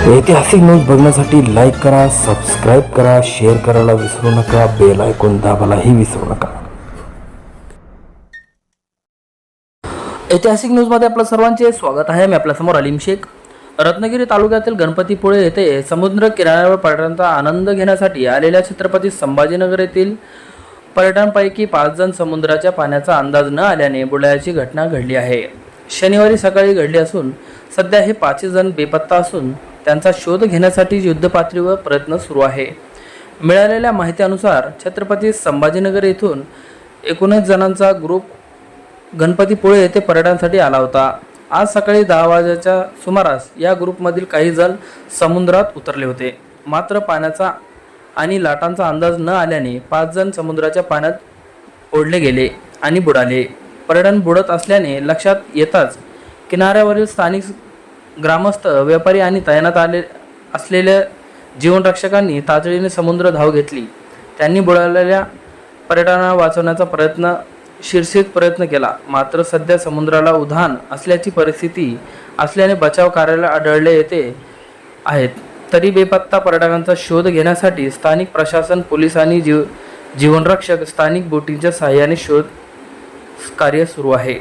ऐतिहासिक न्यूज बघण्यासाठी लाईक करा, सबस्क्राईब करा, शेअर करायला विसरू नका, बेल आयकॉन दाबायलाही विसरू नका. ऐतिहासिक न्यूजमध्ये आपलं सर्वांचे स्वागत आहे. मी आपल्यासमोर अलीम शेख. रत्नागिरी तालुक्यातील गणपतीपुळे येथे समुद्र किनाऱ्यावर पर्यटनाचा आनंद घेण्यासाठी आलेल्या छत्रपती संभाजीनगर येथील पर्यटकांपैकी 5 जण समुद्राच्या पाण्याचा अंदाज न आल्याने बुडाल्याची घटना घडली आहे. शनिवारी सकाळी घडली असून सध्या हे 5 जण बेपत्ता असून त्यांचा शोध घेण्यासाठी युद्धपातळीवर प्रयत्न सुरू आहे. मिळालेल्या माहितीनुसार छत्रपती संभाजीनगर येथून 19 जणांचा ग्रुप गणपतीपुळे येथे पर्यटनासाठी आला होता. आज सकाळी 10 वाजेच्या सुमारास या ग्रुपमधील काही जण समुद्रात उतरले होते. मात्र पाण्याचा आणि लाटांचा अंदाज न आल्याने 5 जण समुद्राच्या पाण्यात ओढले गेले आणि बुडाले. पर्यटन बुडत असल्याने लक्षात येताच किनाऱ्यावरील स्थानिक ग्रामस्थ, व्यापारी आणि तैनात असलेल्या जीवनरक्षकांनी तातडीने समुद्र धाव घेतली. त्यांनी बुडालेल्या पर्यटनाला वाचवण्याचा शिरसीत प्रयत्न केला. मात्र सध्या समुद्राला उधाण असल्याची परिस्थिती असल्याने बचाव कार्याला आढळले येते आहेत. तरी बेपत्ता पर्यटकांचा शोध घेण्यासाठी स्थानिक प्रशासन, पोलीस आणि जीवनरक्षक स्थानिक बोटींच्या सहाय्याने शोध कार्य सुरू आहे.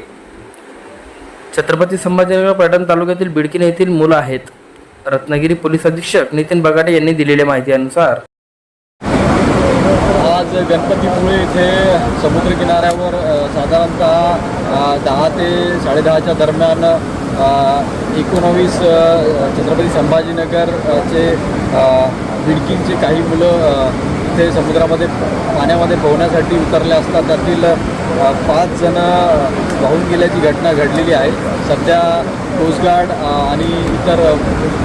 छत्रपती संभाजीनगर पर्यटन तालुक्यातील बिडकीन येथील मुलं आहेत. रत्नागिरी पोलीस अधीक्षक नितीन बगाटे यांनी दिलेल्या माहितीनुसार आज गणपतीपुळे येथे समुद्रकिनाऱ्यावर साधारणतः 10 ते 10:30च्या दरम्यान 19 छत्रपती संभाजीनगरचे बिडकीनचे काही मुलं इथे समुद्रामध्ये पाण्यामध्ये पोहण्यासाठी उतरले असतात. त्यातील 5 जण वाहून गेल्याची घटना घडलेली आहे. सध्या कोस्टगार्ड आणि इतर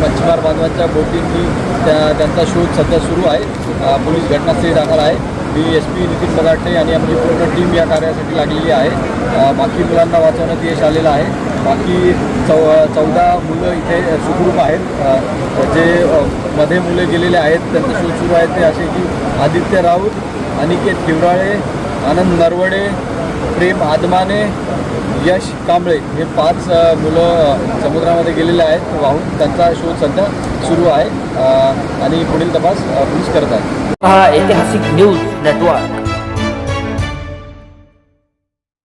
मच्छीमार बांधवांच्या बोटींनी त्यांचा शोध सध्या सुरू आहे. पोलीस घटनास्थळी दाखल आहे. SP नितीन बगाटे आणि आमची पूर्ण टीम या कार्यासाठी लागलेली आहे. बाकी मुलांना वाचवण्यात यश आलेलं आहे. बाकी 14 मुलं इथे सुखरूप आहेत. जे मध्ये मुले गेलेले आहेत त्यांचा शोध सुरू आहे. ते असे की आदित्य राऊत, अनिकेत किवराळे, आनंद नरवडे, प्रेम आदमाने, यश कांबळे हे 5 मुलं समुद्रामध्ये गेलेले आहेत वाहून. त्यांचा शोध सध्या सुरू आहे आणि पुढील तपास पोलीस करत आहेत. ऐतिहासिक न्यूज नेटवर्क.